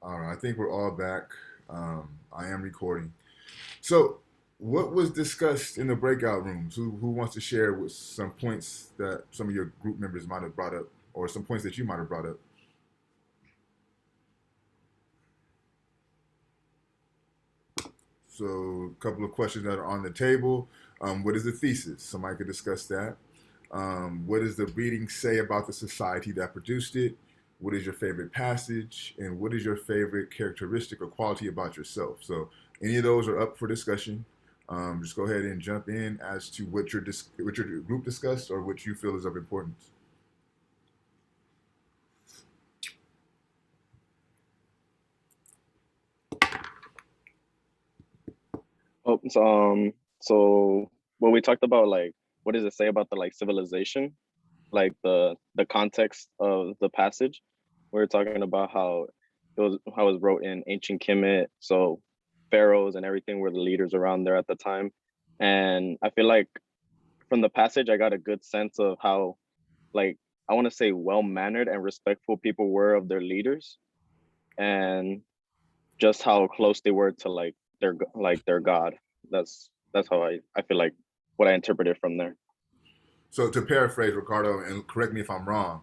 All right, I think we're all back. I am recording. So, what was discussed in the breakout rooms? Who wants to share with some points that some of your group members might have brought up, or some points that you might have brought up? So, a couple of questions that are on the table. What is the thesis? Somebody could discuss that. What does the reading say about the society that produced it? What is your favorite passage? And what is your favorite characteristic or quality about yourself? So, any of those are up for discussion. Just go ahead and jump in as to what your group discussed or what you feel is of importance. So when we talked about like what does it say about the like civilization, like the context of the passage, we were talking about how it was wrote in ancient Kemet, so pharaohs and everything were the leaders around there at the time. And I feel like from the passage I got a good sense of how, like, I want to say well mannered and respectful people were of their leaders, and just how close they were to their god. That's how I feel like what I interpreted from there. So, to paraphrase Ricardo, and correct me if I'm wrong,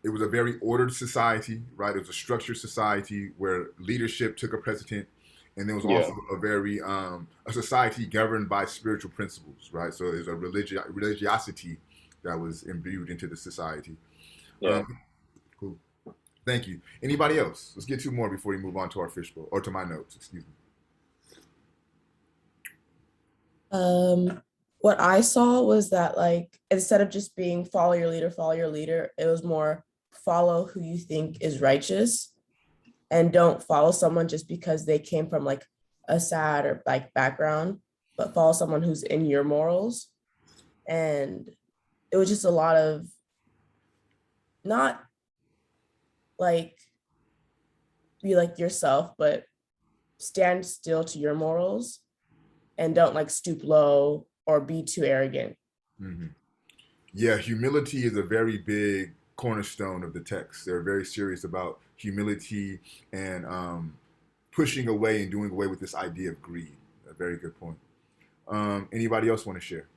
it was a very ordered society, right? It was a structured society where leadership took a precedent, and there was Yeah, also a society governed by spiritual principles, right? So there's a religiosity that was imbued into the society. yeah. Um, cool. Thank you. Anybody else? Let's get two more before we move on to our fishbowl or to my notes. Excuse me. Um, what I saw was that like instead of just being follow your leader, it was more follow who you think is righteous and don't follow someone just because they came from like a sad or like background, but follow someone who's in your morals. And it was just a lot of not like be like yourself, but stand still to your morals and don't like stoop low or be too arrogant. Hmm. Yeah, humility is a very big cornerstone of the text. They're very serious about humility and pushing away and doing away with this idea of greed. A very good point. Anybody else want to share?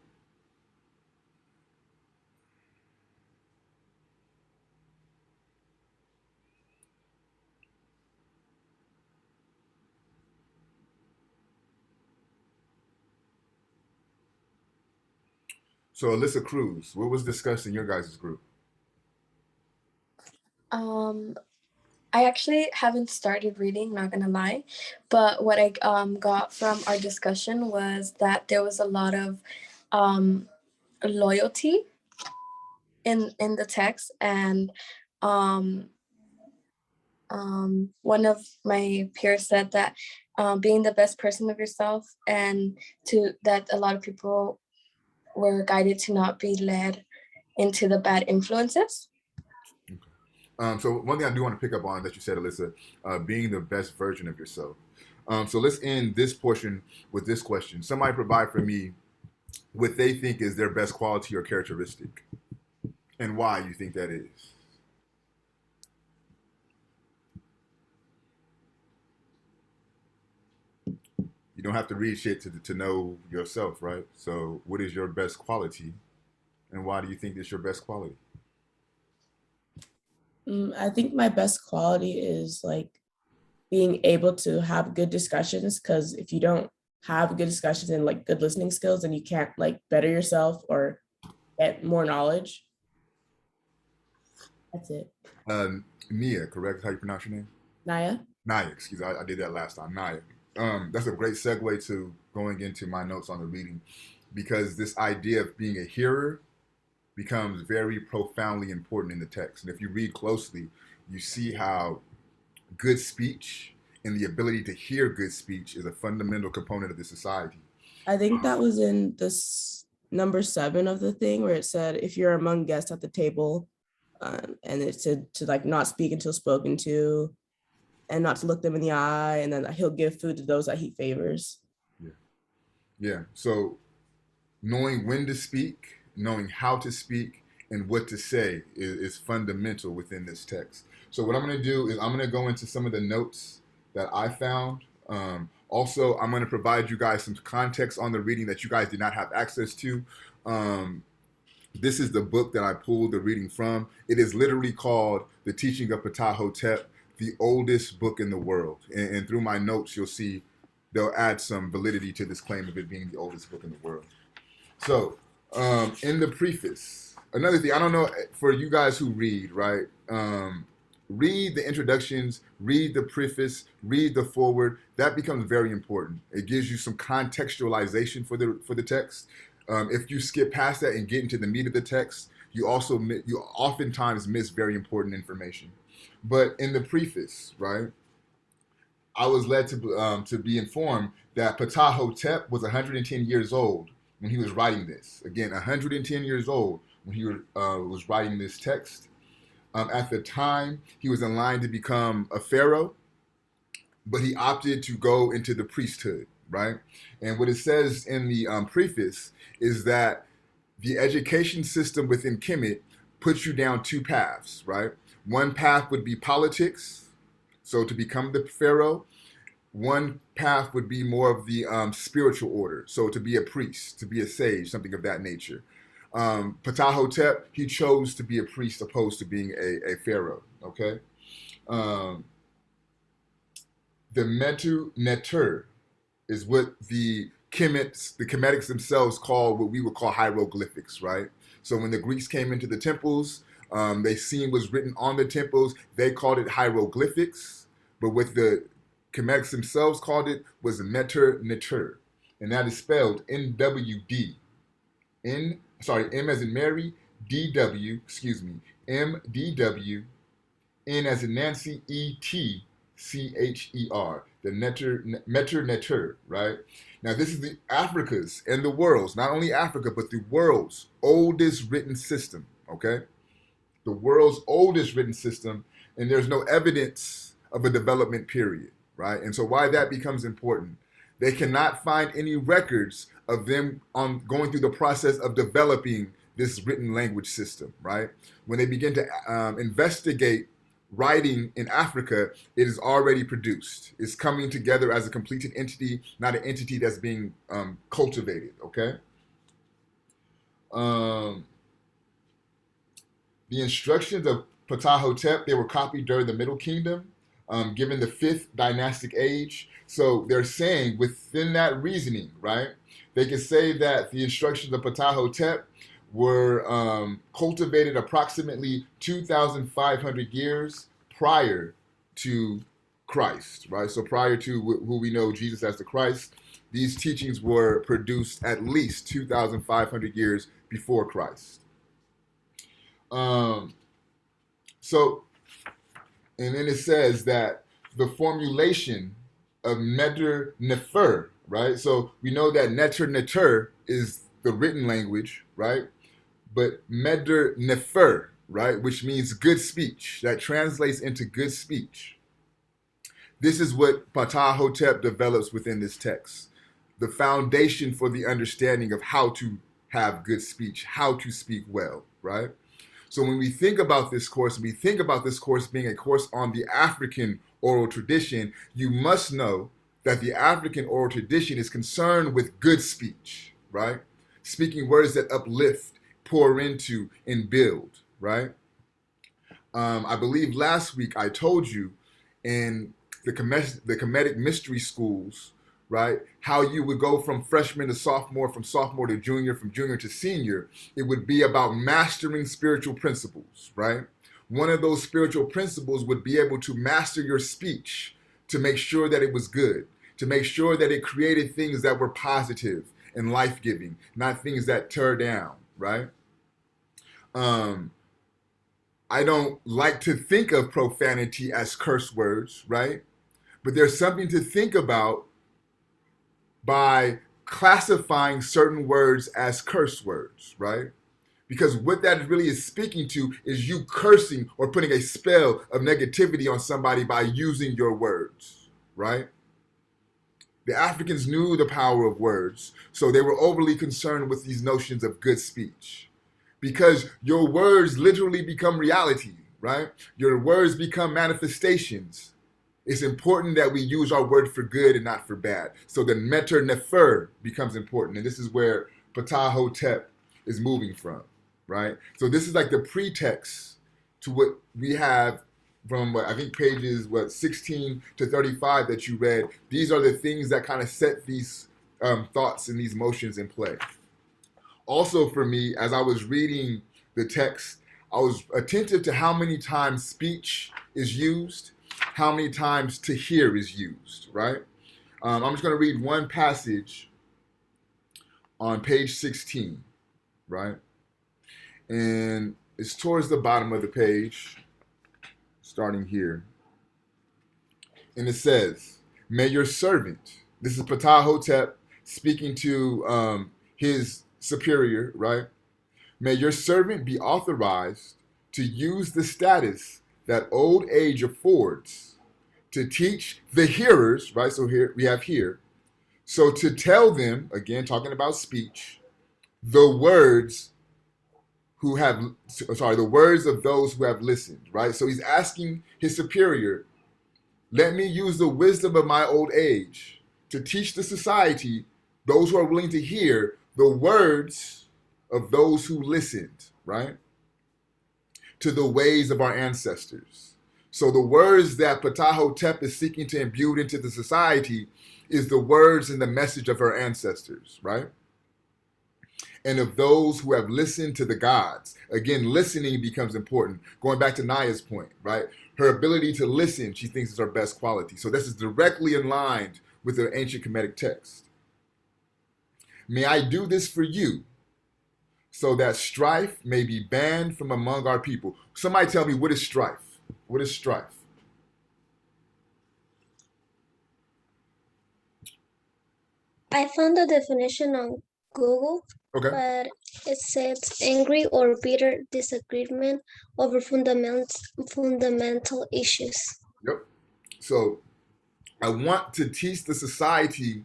So, Alyssa Cruz, what was discussed in your guys' group? Um, I actually haven't started reading, not gonna lie, but what I got from our discussion was that there was a lot of um, loyalty in the text, and um, one of my peers said that being the best person of yourself, and to that a lot of people were guided to not be led into the bad influences. Okay. So one thing I do want to pick up on that you said, Alyssa, being the best version of yourself. So let's end this portion with this question. Somebody provide for me what they think is their best quality or characteristic, and why you think that is. You don't have to read shit to know yourself, right? So, what is your best quality, and why do you think it's your best quality? I think my best quality is like being able to have good discussions because if you don't have good discussions and like good listening skills, then you can't like better yourself or get more knowledge. That's it. Nia, correct? How you pronounce your name? Naya? Naya, excuse me. I did that last time. Naya. That's a great segue to going into my notes on the reading because this idea of being a hearer becomes very profoundly important in the text. And if you read closely, you see how good speech and the ability to hear good speech is a fundamental component of the society. I think that was in this number 7 of the thing where it said if you're among guests at the table, and it said to like not speak until spoken to and not to look them in the eye, and then he'll give food to those that he favors. Yeah. Yeah. So knowing when to speak, knowing how to speak, and what to say is fundamental within this text. So what I'm going to do is I'm going to go into some of the notes that I found. Also, I'm going to provide you guys some context on the reading that you guys did not have access to. This is the book that I pulled the reading from. It is literally called The Teaching of Ptahhotep, the oldest book in the world. And through my notes, you'll see they'll add some validity to this claim of it being the oldest book in the world. So, in the preface, another thing, I don't know, for you guys who read, right? Read the introductions, read the preface, read the foreword. That becomes very important. It gives you some contextualization for the text. If you skip past that and get into the meat of the text, you oftentimes miss very important information. But in the preface, right, I was led to be informed that Ptahhotep was 110 years old when he was writing this. Again, 110 years old when he was writing this text. At the time, he was in line to become a pharaoh, but he opted to go into the priesthood, right? And what it says in the preface is that the education system within Kemet puts you down two paths, right? One path would be politics, so to become the pharaoh. One path would be more of the spiritual order, so to be a priest, to be a sage, something of that nature. Ptahhotep, he chose to be a priest opposed to being a pharaoh, okay? The Metu Neter is what the Kemetics themselves call what we would call hieroglyphics, right? So when the Greeks came into the temples, they seen what's written on the temples, they called it hieroglyphics, but what the Kemetics themselves called it was Meter Neter, and that is spelled NWD. M as in Mary, DW, MDW, N as in Nancy, ETCHER, the Meter Neter, right? Now this is the Africa's and the world's, not only Africa, but the world's oldest written system, okay? The world's oldest written system, and there's no evidence of a development period, right? And so why that becomes important. They cannot find any records of them on going through the process of developing this written language system, right? When they begin to investigate writing in Africa, it is already produced. It's coming together as a completed entity, not an entity that's being cultivated, okay? The instructions of Ptahhotep, they were copied during the Middle Kingdom, given the 5th dynastic age. So they're saying within that reasoning, right, they can say that the instructions of Ptahhotep were cultivated approximately 2,500 years prior to Christ, right? So prior to who we know Jesus as the Christ, these teachings were produced at least 2,500 years before Christ. So, and then it says that the formulation of Neter Nefer, right? So we know that Neter Neter is the written language, right? But Neter Nefer, right, which means good speech, that translates into good speech. This is what Ptahhotep develops within this text, the foundation for the understanding of how to have good speech, how to speak well, right? So when we think about this course, being a course on the African oral tradition, you must know that the African oral tradition is concerned with good speech, right? Speaking words that uplift, pour into, and build, right? I believe last week I told you in the Kemetic mystery schools, right, how you would go from freshman to sophomore, from sophomore to junior, from junior to senior. It would be about mastering spiritual principles, right? One of those spiritual principles would be able to master your speech, to make sure that it was good, to make sure that it created things that were positive and life-giving, not things that tear down, right? I don't like to think of profanity as curse words, right? But there's something to think about by classifying certain words as curse words, right? Because what that really is speaking to is you cursing or putting a spell of negativity on somebody by using your words, right? The Africans knew the power of words, so they were overly concerned with these notions of good speech. because your words literally become reality, right? Your words become manifestations. It's important that we use our word for good and not for bad. So the meter nefer becomes important. And this is where Ptahhotep is moving from, right? So this is like the pretext to what we have from what I think pages 16 to 35 that you read. These are the things that kind of set these thoughts and these motions in play. Also for me, as I was reading the text, I was attentive to how many times speech is used, how many times to hear is used, right? I'm just going to read one passage on page 16, right? And it's towards the bottom of the page, starting here. And it says, may your servant, this is Ptahhotep speaking to his superior, right? May your servant be authorized to use the status that old age affords to teach the hearers, right? So here we have here. So to tell them, again, talking about speech, the words the words of those who have listened, right? So he's asking his superior, let me use the wisdom of my old age to teach the society, those who are willing to hear, the words of those who listened, right? To the ways of our ancestors. So the words that Ptahhotep is seeking to imbue into the society is the words and the message of her ancestors, right? And of those who have listened to the gods. Again, listening becomes important. Going back to Naya's point, right? Her ability to listen, she thinks is her best quality. So this is directly in line with the ancient Kemetic text. May I do this for you, so that strife may be banned from among our people. Somebody tell me, what is strife? What is strife? I found the definition on Google, Okay. but it says angry or bitter disagreement over fundamental issues. Yep. So I want to teach the society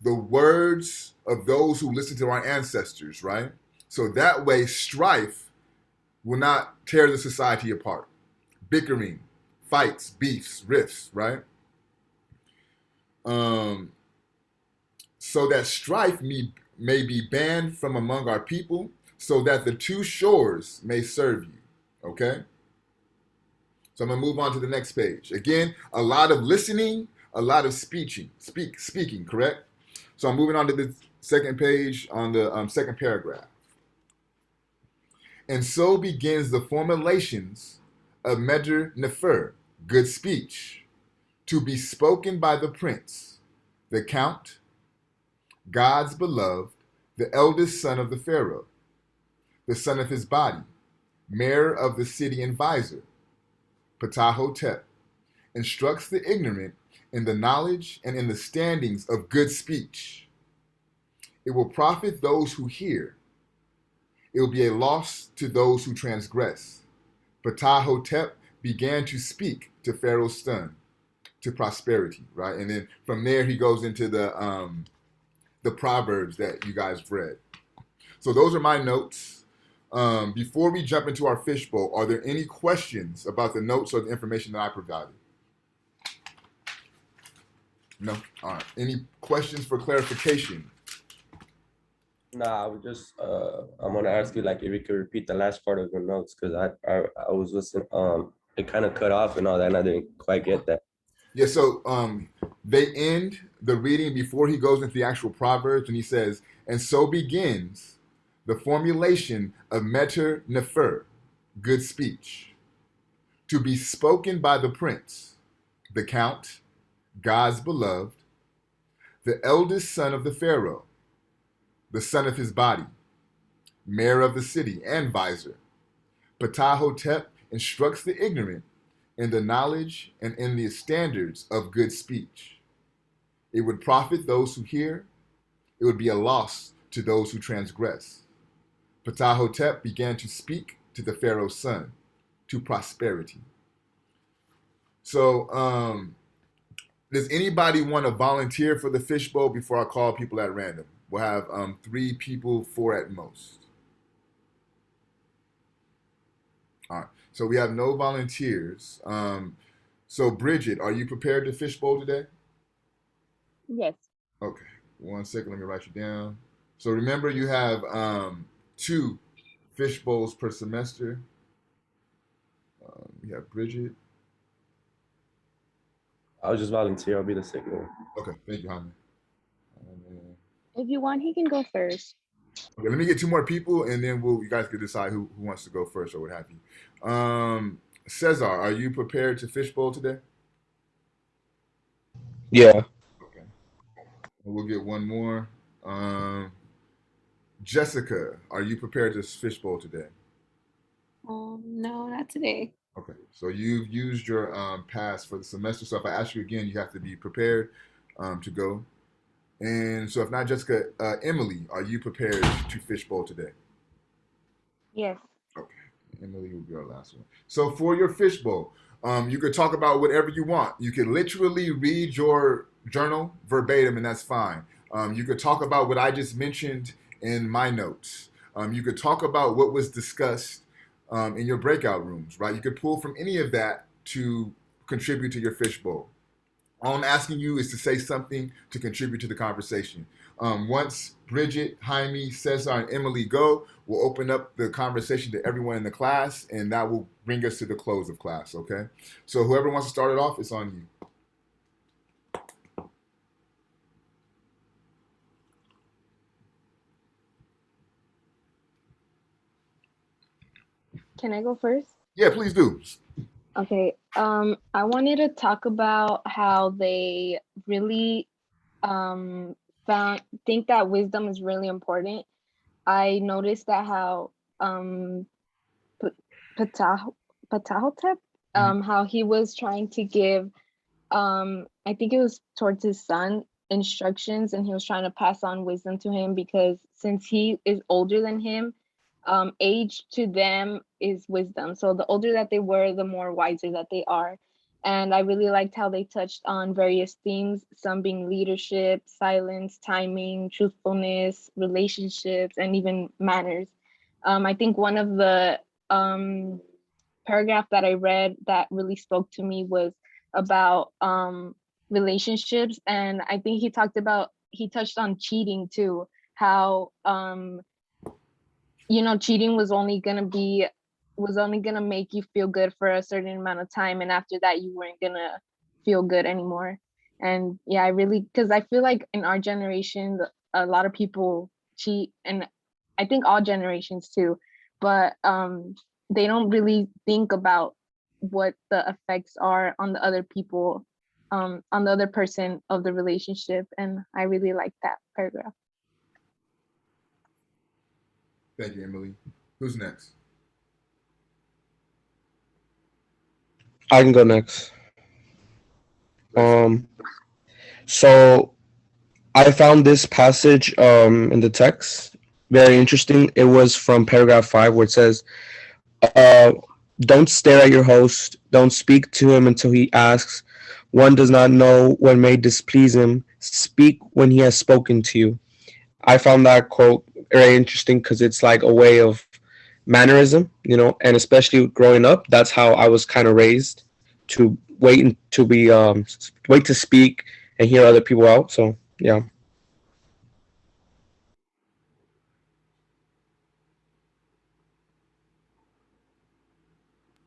the words of those who listen to our ancestors, right? So that way strife will not tear the society apart. Bickering, fights, beefs, rifts, right? So that strife may be banned from among our people, so that the two shores may serve you. Okay? So I'm gonna move on to the next page. Again, a lot of listening, a lot of speaking, correct? So I'm moving on to the second page on the second paragraph. And so begins the formulations of Medr Nefer, good speech, to be spoken by the prince, the count, God's beloved, the eldest son of the Pharaoh, the son of his body, mayor of the city and visor, Ptahhotep, instructs the ignorant in the knowledge and in the standings of good speech. It will profit those who hear. It will be a loss to those who transgress. Ptahhotep began to speak to Pharaoh's son, to prosperity, right? And then from there he goes into the proverbs that you guys read. So those are my notes. Before we jump into our fishbowl, are there any questions about the notes or the information that I provided? No? All right. Any questions for clarification? Nah, I would just I'm gonna ask you like if you could repeat the last part of your notes, because I was listening, it kind of cut off and all that and I didn't quite get that. Yeah, so they end the reading before he goes into the actual proverbs, and he says, and so begins the formulation of Medr Nefer, good speech, to be spoken by the prince, the count, God's beloved, the eldest son of the Pharaoh, the son of his body, mayor of the city and visor. Ptahhotep instructs the ignorant in the knowledge and in the standards of good speech. It would profit those who hear. It would be a loss to those who transgress. Ptahhotep began to speak to the Pharaoh's son, to prosperity. So, does anybody want to volunteer for the fishbowl before I call people at random? We'll have 3 people, 4 at most. All right. So we have no volunteers. So Bridget, are you prepared to fishbowl today? Yes. Okay. 1 second. Let me write you down. So remember, you have two fish bowls per semester. We have Bridget. I'll just volunteer. I'll be the second one. Okay. Thank you, Jaime. If you want, he can go first. Okay, let me get two more people, and then you guys can decide who wants to go first or what have you. Cesar, are you prepared to fishbowl today? Yeah. Okay. We'll get one more. Jessica, are you prepared to fishbowl today? No, not today. Okay. So you've used your pass for the semester. So if I ask you again, you have to be prepared to go. And so if not Jessica, Emily, are you prepared to fishbowl today? Yes. Okay. Emily will be our last one. So for your fishbowl, you could talk about whatever you want. You can literally read your journal verbatim, and that's fine. You could talk about what I just mentioned in my notes. You could talk about what was discussed in your breakout rooms, right? You could pull from any of that to contribute to your fishbowl. All I'm asking you is to say something to contribute to the conversation. Once Bridget, Jaime, Cesar, and Emily go, we'll open up the conversation to everyone in the class, and that will bring us to the close of class, okay? So whoever wants to start it off, it's on you. Can I go first? Yeah, please do. Okay. I wanted to talk about how they really think that wisdom is really important. I noticed that how Ptahhotep, how he was trying to give I think it was towards his son instructions, and he was trying to pass on wisdom to him because since he is older than him, age to them is wisdom. So the older that they were, the more wiser that they are. And I really liked how they touched on various themes, some being leadership, silence, timing, truthfulness, relationships, and even manners. I think one of the paragraph that I read that really spoke to me was about relationships, and I think he touched on cheating too, how cheating was only gonna make you feel good for a certain amount of time, and after that you weren't gonna feel good anymore. And yeah, because I feel like in our generation a lot of people cheat, and I think all generations too, but they don't really think about what the effects are on the other people, on the other person of the relationship. And I really like that paragraph. Thank you, Emily. Who's next? I can go next. So I found this passage in the text very interesting. It was from paragraph 5 where it says, uh, don't stare at your host. Don't speak to him until he asks. One does not know what may displease him. Speak when he has spoken to you. I found that quote very interesting because it's like a way of mannerism, and especially growing up, that's how I was kind of raised to wait to speak and hear other people out. So yeah.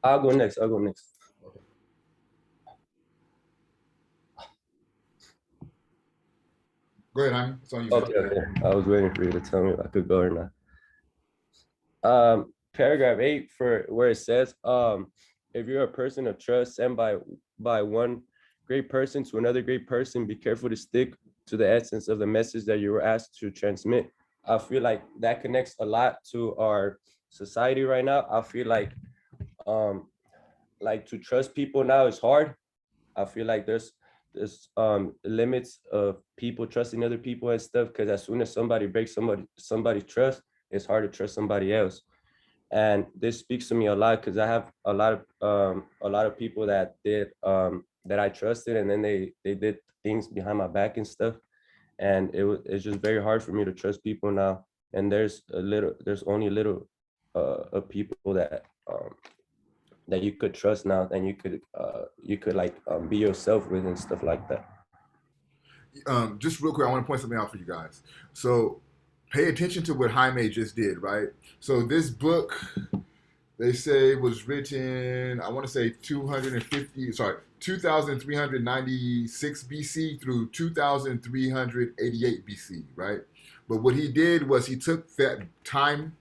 I'll go next. Okay. Go ahead, Jaime. It's on you. Okay. I was waiting for you to tell me if I could go or not. Paragraph 8 for where it says, if you're a person of trust sent by one great person to another great person, be careful to stick to the essence of the message that you were asked to transmit. I feel like that connects a lot to our society right now. I feel like to trust people now is hard. I feel like there's limits of people trusting other people and stuff, because as soon as somebody breaks somebody's trust, it's hard to trust somebody else. And this speaks to me a lot because I have a lot of people that did that I trusted, and then they did things behind my back and stuff, and it's just very hard for me to trust people now. And there's only a little of people that that you could trust now, and you could like be yourself with and stuff like that. Just real quick, I want to point something out for you guys. So pay attention to what Jaime just did, right? So this book, they say, was written, I want to say 2396 BC through 2388 BC, right? But what he did was he took that time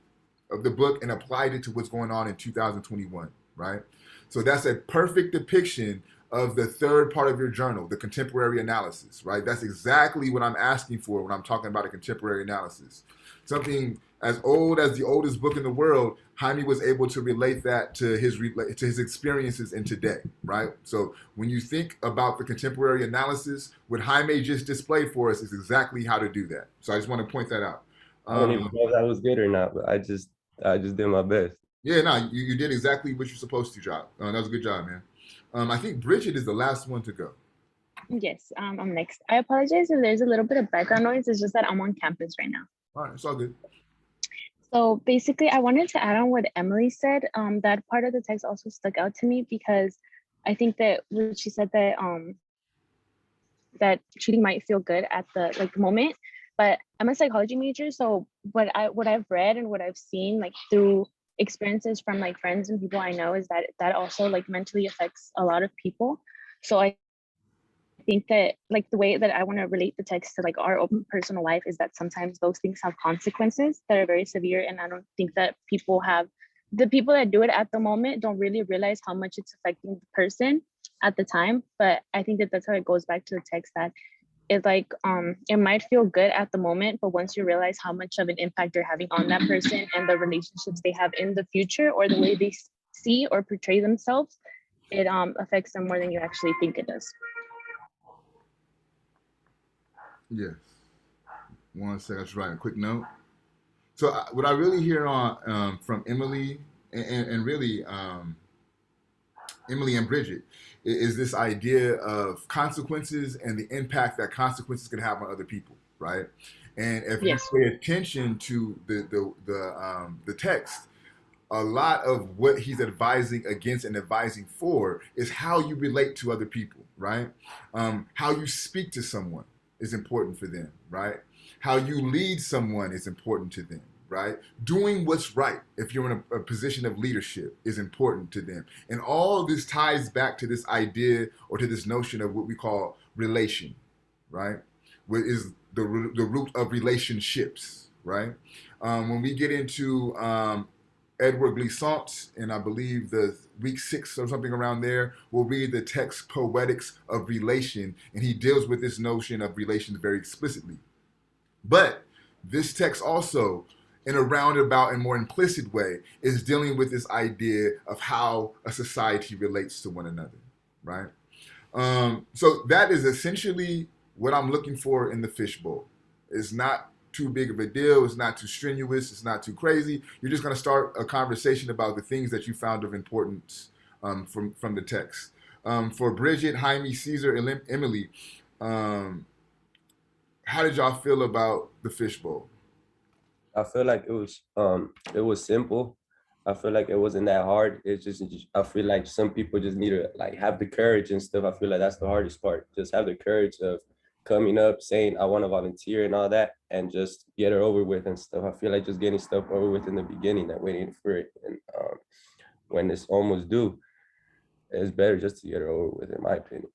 of the book and applied it to what's going on in 2021, right? So that's a perfect depiction of the third part of your journal, the contemporary analysis, right? That's exactly what I'm asking for when I'm talking about a contemporary analysis. Something as old as the oldest book in the world, Jaime was able to relate that to his experiences in today, right? So when you think about the contemporary analysis, what Jaime just displayed for us is exactly how to do that. So I just want to point that out. I don't even know if that was good or not, but I just did my best. Yeah, no, you did exactly what you're supposed to, job. That was a good job, man. I think Bridget is the last one to go. Yes, I'm next. I apologize if there's a little bit of background noise. It's just that I'm on campus right now. All right, it's all good. So basically, I wanted to add on what Emily said. That part of the text also stuck out to me because I think that when she said that that cheating might feel good at the moment, but I'm a psychology major, so what I've read and what I've seen like through experiences from like friends and people I know is that also like mentally affects a lot of people. So I think that like the way that I want to relate the text to like our own personal life is that sometimes those things have consequences that are very severe, and I don't think that the people that do it at the moment don't really realize how much it's affecting the person at the time. But I think that that's how it goes back to the text, that it's like it might feel good at the moment, but once you realize how much of an impact you're having on that person and the relationships they have in the future or the way they see or portray themselves, it affects them more than you actually think it does. Yes. One second, I just writing a quick note. So what I really hear on from Emily and really Emily and Bridget is this idea of consequences and the impact that consequences can have on other people, right? And if Yes. you pay attention to the text, a lot of what he's advising against and advising for is how you relate to other people, right? How you speak to someone is important for them, right? How you lead someone is important to them, right? Doing what's right, if you're in a position of leadership, is important to them. And all this ties back to this idea or to this notion of what we call relation, right? What is the root of relationships, right? When we get into Edward Glissant, and I believe the week 6 or something around there, we'll read the text Poetics of Relation, and he deals with this notion of relations very explicitly. But this text also, in a roundabout and more implicit way, is dealing with this idea of how a society relates to one another, right? So that is essentially what I'm looking for in the fishbowl. It's not too big of a deal. It's not too strenuous. It's not too crazy. You're just going to start a conversation about the things that you found of importance from the text. For Bridget, Jaime, Caesar, and Emily, how did y'all feel about the fishbowl? I feel like it was simple. I feel like it wasn't that hard. It's just I feel like some people just need to like have the courage and stuff. I feel like that's the hardest part. Just have the courage of coming up, saying I want to volunteer and all that, and just get it over with and stuff. I feel like just getting stuff over with in the beginning than waiting for it. And when it's almost due, it's better just to get it over with, in my opinion.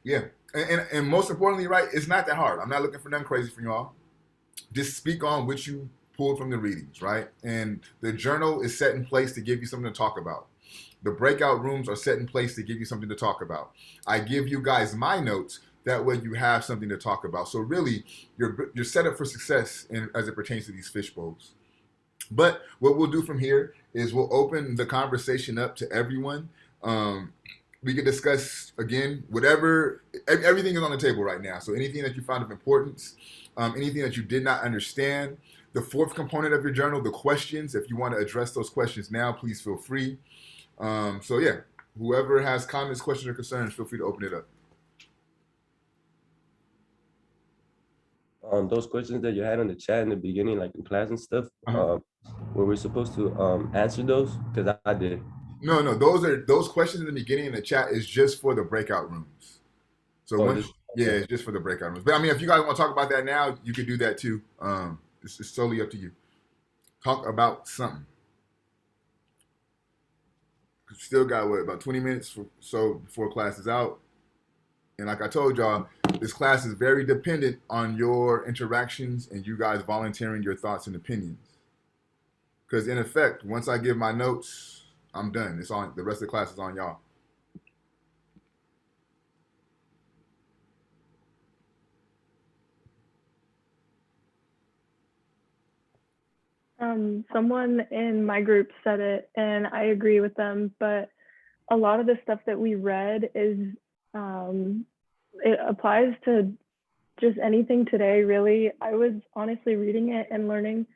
Yeah, and most importantly, right, it's not that hard. I'm not looking for nothing crazy from y'all. Just speak on what you pulled from the readings, right? And the journal is set in place to give you something to talk about. The breakout rooms are set in place to give you something to talk about. I give you guys my notes. That way you have something to talk about. So really, you're set up for success as it pertains to these fish bowls. But what we'll do from here is we'll open the conversation up to everyone. We can discuss, again, whatever, everything is on the table right now. So anything that you found of importance, anything that you did not understand. The fourth component of your journal, the questions, if you want to address those questions now, please feel free. So yeah, whoever has comments, questions, or concerns, feel free to open it up. Those questions that you had in the chat in the beginning, like in class and stuff, were we supposed to answer those? Because I did. No. Those questions in the beginning in the chat is just for the breakout rooms. So Oh, once, just yeah, okay. it's just for the breakout rooms. But I mean, if you guys want to talk about that now, you could do that too. It's totally up to you. Talk about something. Still got what, about 20 minutes so before class is out. And like I told y'all, this class is very dependent on your interactions and you guys volunteering your thoughts and opinions. Because in effect, once I give my notes, I'm done. It's on the rest of the class is on y'all. Someone in my group said it, and I agree with them. But a lot of the stuff that we read it applies to just anything today. Really, I was honestly reading it and learning,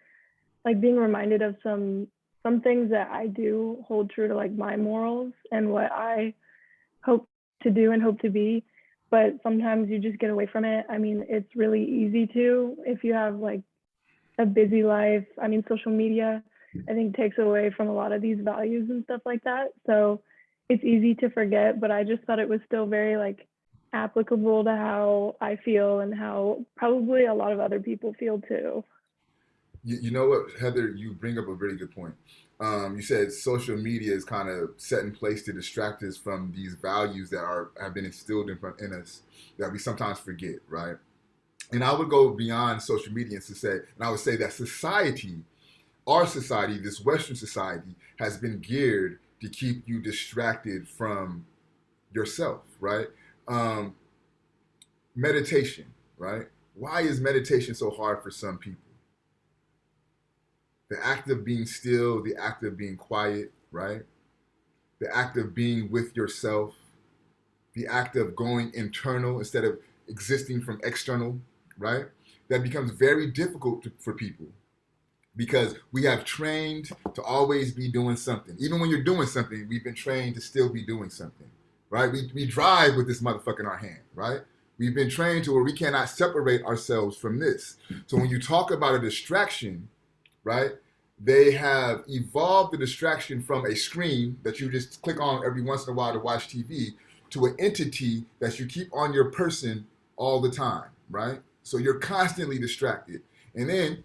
like being reminded of some things that I do hold true to, like my morals and what I hope to do and hope to be. But sometimes you just get away from it. I mean, it's really easy to if you have like a busy life. I mean, social media, I think, takes away from a lot of these values and stuff like that. So it's easy to forget, but I just thought it was still very like applicable to how I feel and how probably a lot of other people feel too. You know what, Heather, you bring up a very good point. You said social media is kind of set in place to distract us from these values that have been instilled in us that we sometimes forget, right? And I would go beyond social media and I would say that society, our society, this Western society, has been geared to keep you distracted from yourself, right? Um, Meditation, right? Why is meditation so hard for some people? The act of being still, the act of being quiet, right? The act of being with yourself, the act of going internal instead of existing from external, right? That becomes very difficult for people because we have trained to always be doing something. Even when you're doing something, we've been trained to still be doing something, right? We drive with this motherfucker in our hand, right? We've been trained to where we cannot separate ourselves from this. So when you talk about a distraction, right, they have evolved the distraction from a screen that you just click on every once in a while to watch TV to an entity that you keep on your person all the time, right? So you're constantly distracted. And then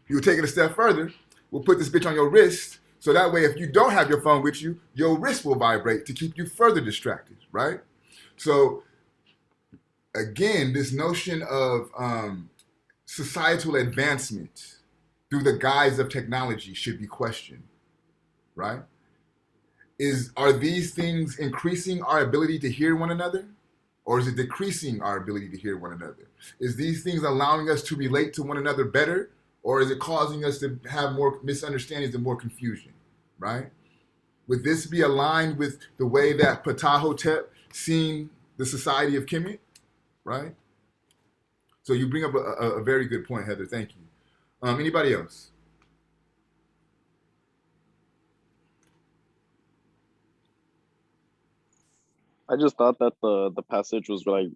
you take it a step further, we'll put this bitch on your wrist. So that way, if you don't have your phone with you, your wrist will vibrate to keep you further distracted, right? So again, this notion of societal advancement through the guise of technology should be questioned, right? Are these things increasing our ability to hear one another? Or is it decreasing our ability to hear one another? Is these things allowing us to relate to one another better? Or is it causing us to have more misunderstandings and more confusion, right? Would this be aligned with the way that Ptahhotep seen the society of Kemet, right? So you bring up a very good point, Heather. Thank you. Anybody else? I just thought that the passage was like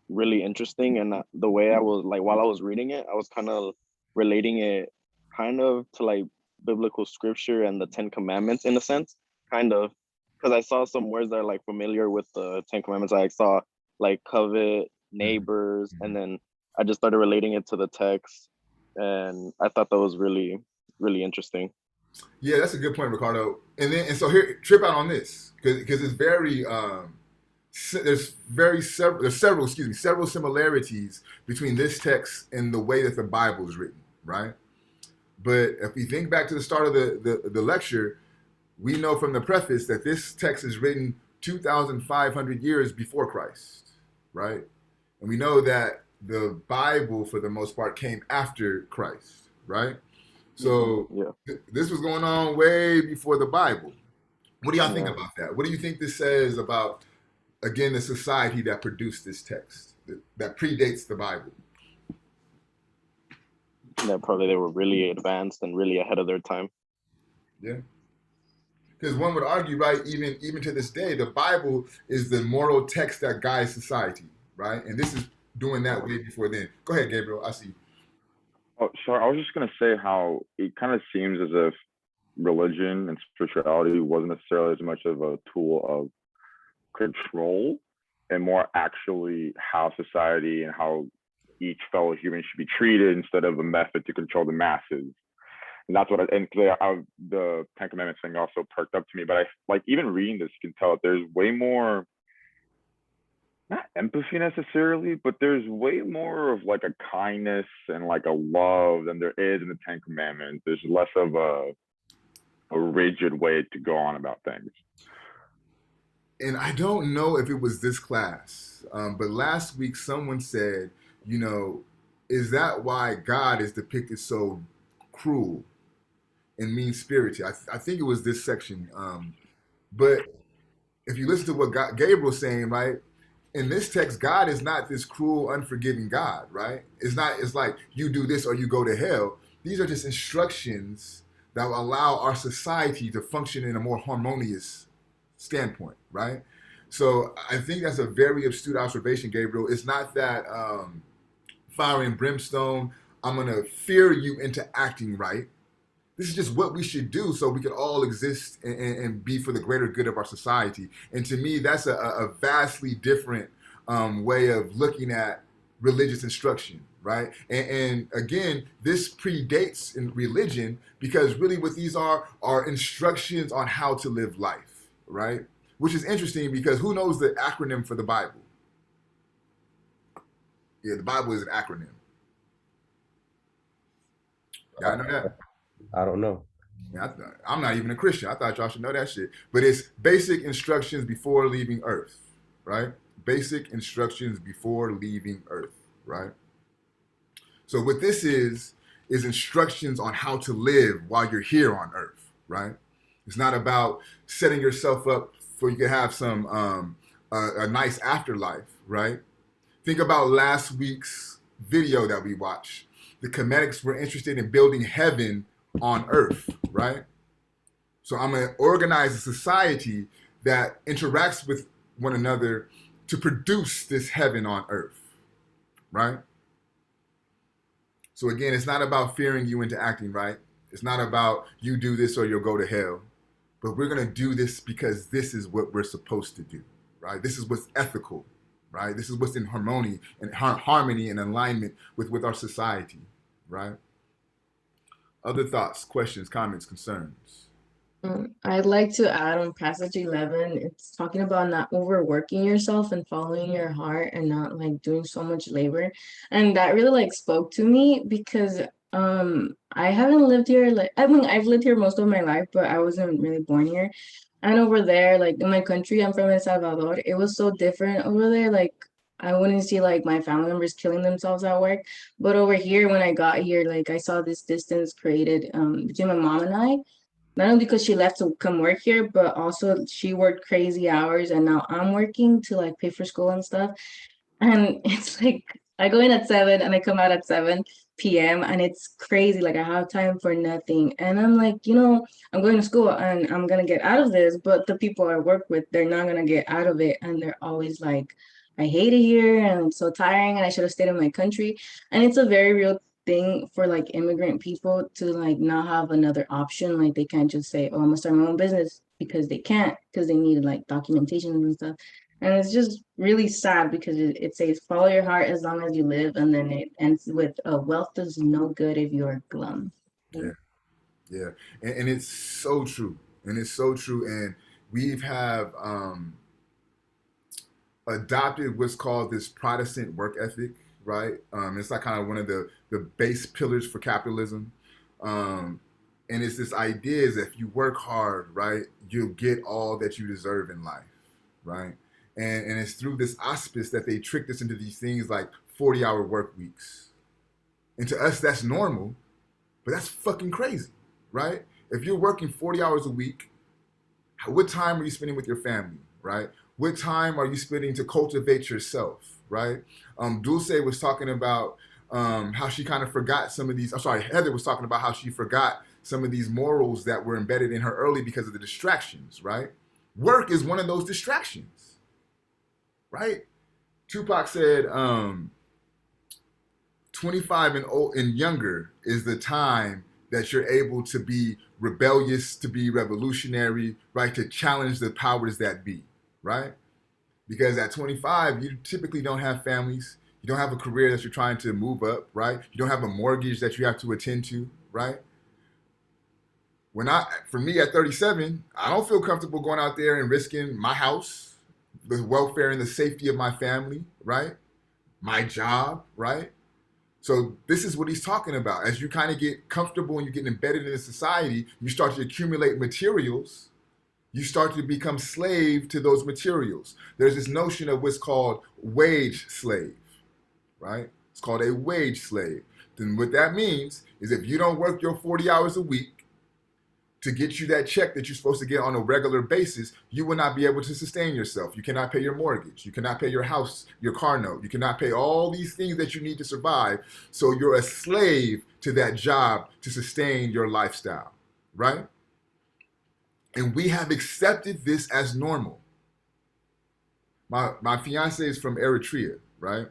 really interesting, and the way I was like while I was reading it, I was kind of relating it kind of to like biblical scripture and the Ten Commandments in a sense, kind of, because I saw some words that are like familiar with the Ten Commandments. I saw like covet, neighbors, and then I just started relating it to the text, and I thought that was really really interesting. Yeah, that's a good point, Ricardo. And so here, trip out on this because it's very there's several similarities between this text and the way that the Bible is written, right? But if we think back to the start of the lecture, we know from the preface that this text is written 2,500 years before Christ, right? And we know that the Bible, for the most part, came after Christ, right? So this was going on way before the Bible. What do y'all think about that? What do you think this says about, again, the society that produced this text that predates the Bible? Yeah, probably they were really advanced and really ahead of their time. Yeah. Because one would argue, right, even to this day, the Bible is the moral text that guides society, right? And this is doing that way before then. Go ahead, Gabriel. I see you. Oh, sorry. I was just gonna say how it kind of seems as if religion and spirituality wasn't necessarily as much of a tool of control and more actually how society and how each fellow human should be treated instead of a method to control the masses. And that's what the Ten Commandments thing also perked up to me. But I like even reading this, you can tell there's way more, not empathy necessarily, but there's way more of like a kindness and like a love than there is in the Ten Commandments. There's less of a rigid way to go on about things. And I don't know if it was this class, but last week someone said, you know, is that why God is depicted so cruel and mean-spirited? I think it was this section. But if you listen to what Gabriel's saying, right, in this text, God is not this cruel, unforgiving God, right? It's not. It's like you do this or you go to hell. These are just instructions that will allow our society to function in a more harmonious standpoint, right? So I think that's a very astute observation, Gabriel. It's not that fire and brimstone, I'm going to fear you into acting right. This is just what we should do so we can all exist and be for the greater good of our society. And to me, that's a vastly different way of looking at religious instruction, right? And again, this predates in religion because really what these are instructions on how to live life, right? Which is interesting because who knows the acronym for the Bible? Yeah, the Bible is an acronym. Y'all know that? I don't know. Yeah, I'm not even a Christian. I thought y'all should know that shit. But it's basic instructions before leaving Earth, right? Basic instructions before leaving Earth, right? So what this is instructions on how to live while you're here on Earth, right? It's not about setting yourself up for you can have some a nice afterlife, right? Think about last week's video that we watched. The Comedics were interested in building heaven on Earth, right? So I'm going to organize a society that interacts with one another to produce this heaven on Earth, right? So again, it's not about fearing you into acting right. It's not about you do this or you'll go to hell. But we're going to do this because this is what we're supposed to do, right? This is what's ethical, right? This is what's in harmony and harmony and alignment with our society, right? Other thoughts, questions, comments, concerns? I'd like to add on passage 11. It's talking about not overworking yourself and following your heart and not like doing so much labor. And that really like spoke to me because I haven't lived here like I mean I've lived here most of my life, but I wasn't really born here. And over there, like in my country, I'm from El Salvador, it was so different over there. Like I wouldn't see like my family members killing themselves at work. But over here, when I got here, like I saw this distance created between my mom and I, not only because she left to come work here, but also she worked crazy hours and now I'm working to like pay for school and stuff. And it's like I go in at 7 and I come out at 7 p.m. and it's crazy. Like I have time for nothing. And I'm like, I'm going to school and I'm gonna get out of this, but the people I work with, they're not gonna get out of it. And they're always like, I hate it here and it's so tiring and I should have stayed in my country. And it's a very real thing for like immigrant people to like not have another option. Like they can't just say, oh, I'm gonna start my own business because they can't, because they need like documentation and stuff. And it's just really sad because it says follow your heart as long as you live, and then it ends with wealth does no good if you're glum. Yeah, yeah, and it's so true, and it's so true, and we've have adopted what's called this Protestant work ethic, right? It's like kind of one of the base pillars for capitalism, and it's this idea is that if you work hard, right, you'll get all that you deserve in life, right? And it's through this auspice that they tricked us into these things like 40-hour work weeks. And to us, that's normal, but that's fucking crazy, right? If you're working 40 hours a week, what time are you spending with your family, right? What time are you spending to cultivate yourself, right? Dulce was talking about how she kind of forgot some of these. I'm sorry, Heather was talking about how she forgot some of these morals that were embedded in her early because of the distractions, right? Work is one of those distractions, right? Tupac said 25 and younger is the time that you're able to be rebellious, to be revolutionary, right? To challenge the powers that be, right? Because at 25, you typically don't have families. You don't have a career that you're trying to move up, right? You don't have a mortgage that you have to attend to, right? For me at 37, I don't feel comfortable going out there and risking my house, the welfare and the safety of my family, right? My job, right? So this is what he's talking about. As you kind of get comfortable and you get embedded in the society, you start to accumulate materials. You start to become slave to those materials. There's this notion of what's called wage slave, right? It's called a wage slave. Then what that means is if you don't work your 40 hours a week to get you that check that you're supposed to get on a regular basis, you will not be able to sustain yourself. You cannot pay your mortgage. You cannot pay your house, your car note. You cannot pay all these things that you need to survive. So you're a slave to that job to sustain your lifestyle, right? And we have accepted this as normal. My fiance is from Eritrea, right?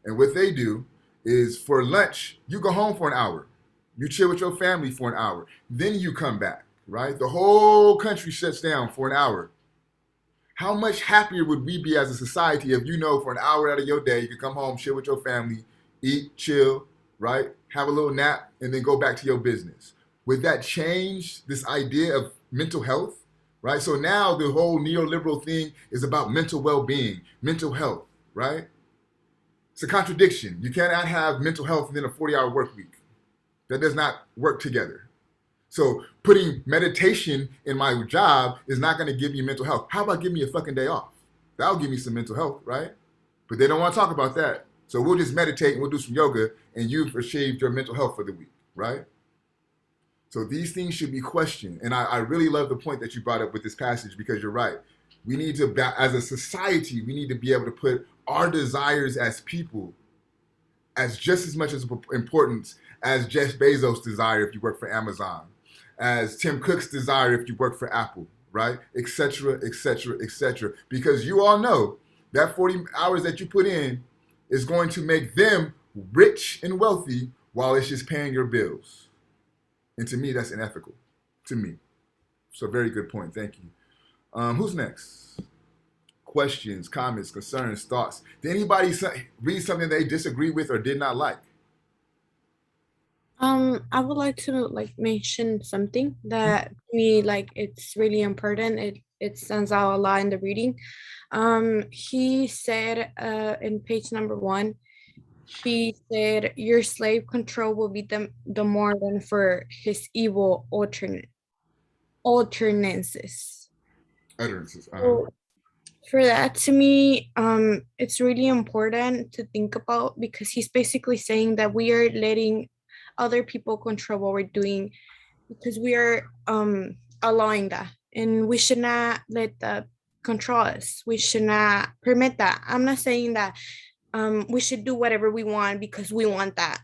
And what they do is for lunch, you go home for an hour. You chill with your family for an hour. Then you come back, right? The whole country shuts down for an hour. How much happier would we be as a society if you know for an hour out of your day, you could come home, chill with your family, eat, chill, right? Have a little nap, and then go back to your business. Would that change this idea of mental health, right? So now the whole neoliberal thing is about mental well-being, mental health, right? It's a contradiction. You cannot have mental health and then a 40-hour work week. That does not work together. So putting meditation in my job is not going to give me mental health. How about giving me a fucking day off? That'll give me some mental health, right? But they don't want to talk about that. So we'll just meditate and we'll do some yoga and you've achieved your mental health for the week, right? So these things should be questioned. And I really love the point that you brought up with this passage because you're right. We need to, as a society, we need to be able to put our desires as people as just as much as importance as Jeff Bezos' desire if you work for Amazon, as Tim Cook's desire if you work for Apple, right? Et cetera, et cetera, et cetera. Because you all know that 40 hours that you put in is going to make them rich and wealthy while it's just paying your bills. And to me, that's unethical. To me. So very good point. Thank you. Who's next? Questions, comments, concerns, thoughts. Did anybody read something they disagree with or did not like? I would like to mention something that to me it's really important. It stands out a lot in the reading. He said in page number 1, he said your slave control will be the more than for his evil utterances. So, for that, to me, it's really important to think about because he's basically saying that we are letting other people control what we're doing because we are allowing that, and we should not let that control us. We should not permit that. I'm not saying that we should do whatever we want because we want that,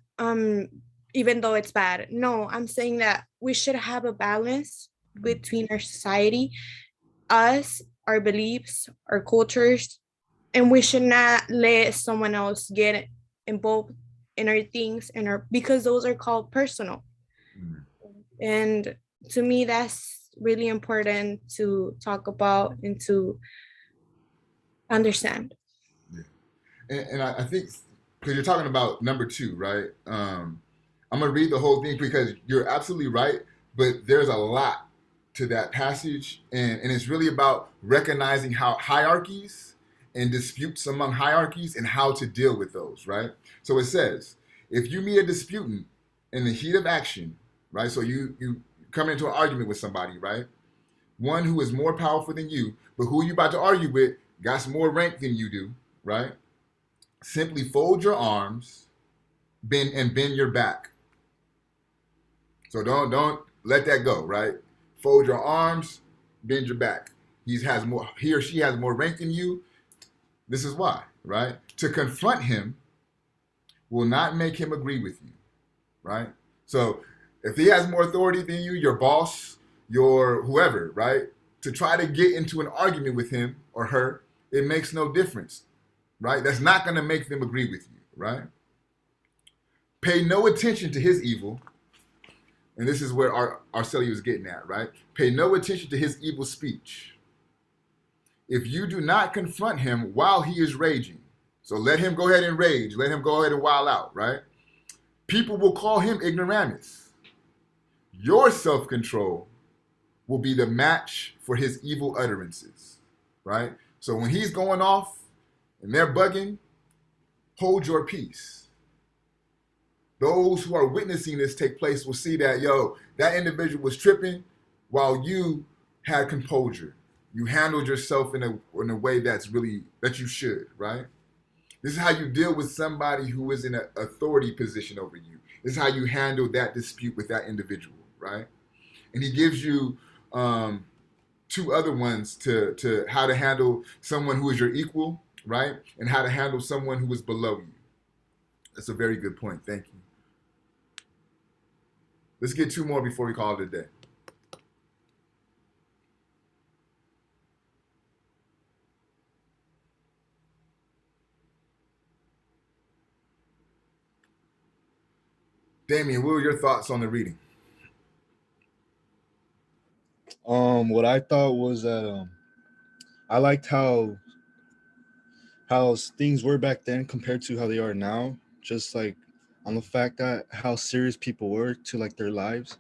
even though it's bad. No, I'm saying that we should have a balance between our society, us, our beliefs, our cultures, and we should not let someone else get involved in our things because those are called personal. And to me, that's really important to talk about and to understand. Yeah. And I think because you're talking about number 2, right? I'm gonna read the whole thing because you're absolutely right, but there's a lot to that passage, and it's really about recognizing how hierarchies and disputes among hierarchies and how to deal with those, right? So it says, if you meet a disputant in the heat of action, right? So you come into an argument with somebody, right? One who is more powerful than you, but who you about to argue with got more rank than you do, right? Simply fold your arms, bend your back. So don't let that go, right? Fold your arms, bend your back. He or she has more rank than you. This is why, right? To confront him will not make him agree with you, right? So if he has more authority than you, your boss, your whoever, right? To try to get into an argument with him or her, it makes no difference, right? That's not going to make them agree with you, right? Pay no attention to his evil, and this is where Arceli was getting at, right? Pay no attention to his evil speech. If you do not confront him while he is raging, so let him go ahead and rage, let him go ahead and wild out, right? People will call him ignoramus. Your self-control will be the match for his evil utterances, right? So when he's going off and they're bugging, hold your peace. Those who are witnessing this take place will see that, that individual was tripping while you had composure. You handled yourself in a way that you should, right? This is how you deal with somebody who is in an authority position over you. This is how you handle that dispute with that individual, right? And he gives you two other ones to how to handle someone who is your equal, right? And how to handle someone who is below you. That's a very good point. Thank you. Let's get two more before we call it a day. Damien, what were your thoughts on the reading? What I thought was that I liked how things were back then compared to how they are now. Just like on the fact that how serious people were to like their lives,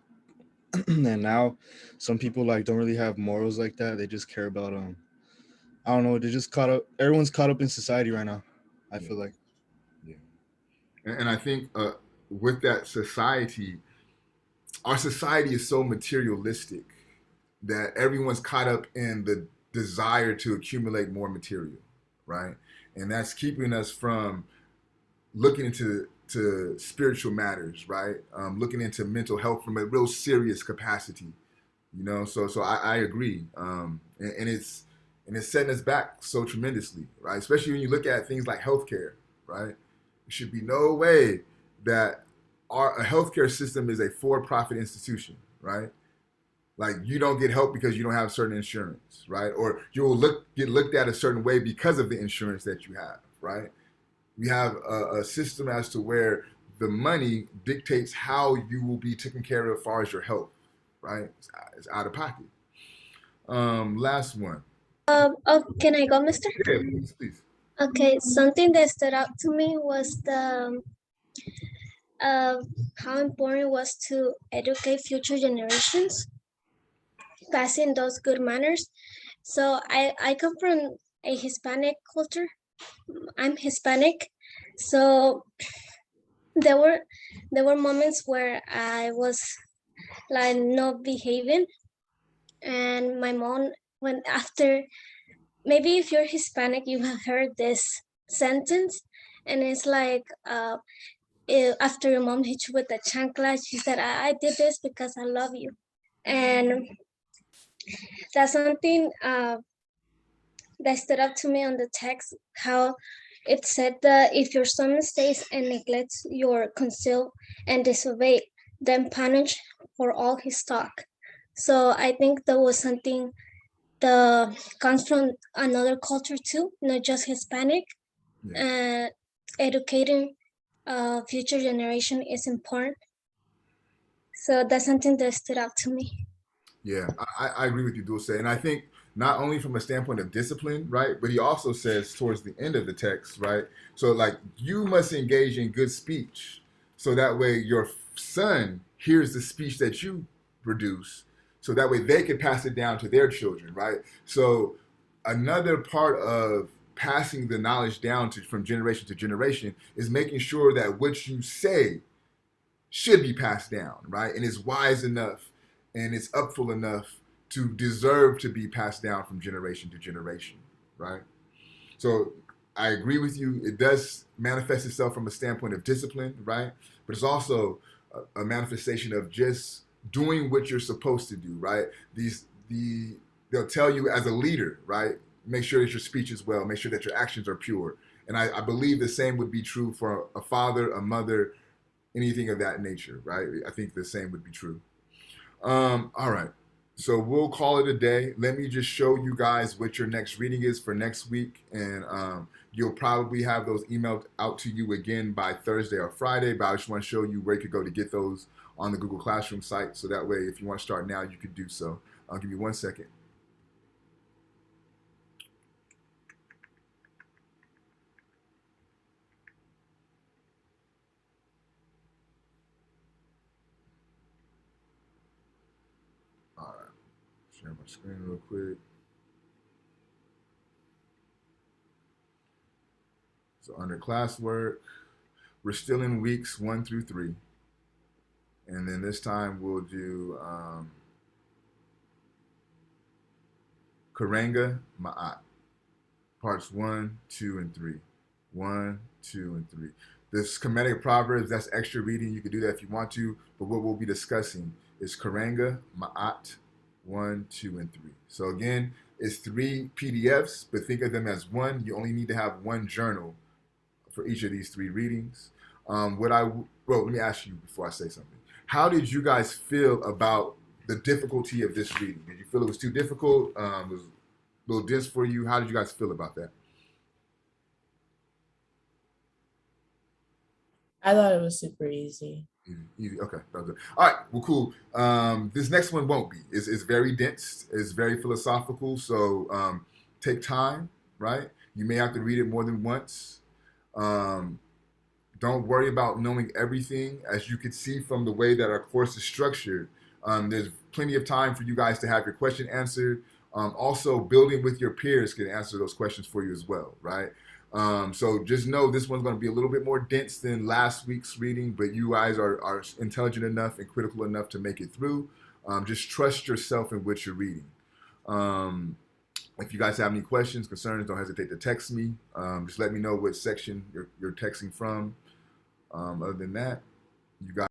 and now some people like don't really have morals like that. They just care about I don't know. They're just caught up. Everyone's caught up in society right now. I feel like. Yeah, and I think with that society, our society is so materialistic that everyone's caught up in the desire to accumulate more material, right? And that's keeping us from looking into spiritual matters, right? Looking into mental health from a real serious capacity, So I agree, and it's setting us back so tremendously, right? Especially when you look at things like healthcare, right? There should be no way that a healthcare system is a for-profit institution, right? Like you don't get help because you don't have certain insurance, right? Or you will get looked at a certain way because of the insurance that you have, right? We have a system as to where the money dictates how you will be taken care of as far as your health, right? It's out of pocket. Last one. Can I go, Mister? Yeah, please. Okay, something that stood out to me was the how important it was to educate future generations, passing those good manners. So I come from a Hispanic culture. I'm Hispanic, so there were moments where I was like not behaving, and my mom, when after, maybe if you're Hispanic you have heard this sentence, and it's like after your mom hit you with the chancla, she said, I did this because I love you. And that's something that stood up to me on the text, how it said that if your son stays and neglects your conceal and disobey, then punish for all his talk. So I think that was something that comes from another culture too, not just Hispanic. Educating future generation is important. So that's something that stood out to me. Yeah, I agree with you, Dulce. And I think not only from a standpoint of discipline, right, but he also says towards the end of the text, right? So like you must engage in good speech so that way your son hears the speech that you produce, so that way they can pass it down to their children, right? So another part of passing the knowledge down from generation to generation is making sure that what you say should be passed down, right? And is wise enough and it's upful enough to deserve to be passed down from generation to generation, right? So I agree with you. It does manifest itself from a standpoint of discipline, right? But it's also a manifestation of just doing what you're supposed to do, right? They'll tell you as a leader, right? Make sure that your speech is well. Make sure that your actions are pure. And I believe the same would be true for a father, a mother, anything of that nature, right? I think the same would be true. All right. So we'll call it a day. Let me just show you guys what your next reading is for next week. And you'll probably have those emailed out to you again by Thursday or Friday. But I just want to show you where you could go to get those on the Google Classroom site. So that way, if you want to start now, you could do so. I'll give you 1 second. All right, share my screen real quick. So under classwork, we're still in weeks 1 through 3. And then this time we'll do Karanga Ma'at, parts 1, 2, and 3. 1, 2, and 3. This Kemetic Proverbs, that's extra reading. You can do that if you want to. But what we'll be discussing is Karanga Ma'at 1, 2, and 3. So again, it's 3 PDFs, but think of them as one. You only need to have one journal for each of these 3 readings. Well, let me ask you before I say something. How did you guys feel about the difficulty of this reading? Did you feel it was too difficult? It was a little dense for you? How did you guys feel about that? I thought it was super easy. Easy. Okay. All right. Well, cool. This next one won't be. It's very dense. It's very philosophical. So take time, right? You may have to read it more than once. Don't worry about knowing everything. As you can see from the way that our course is structured, there's plenty of time for you guys to have your question answered. Also, building with your peers can answer those questions for you as well, right? So just know this one's going to be a little bit more dense than last week's reading, but you guys are intelligent enough and critical enough to make it through. Just trust yourself in what you're reading. If you guys have any questions, concerns, don't hesitate to text me. Just let me know what section you're texting from. Other than that, you guys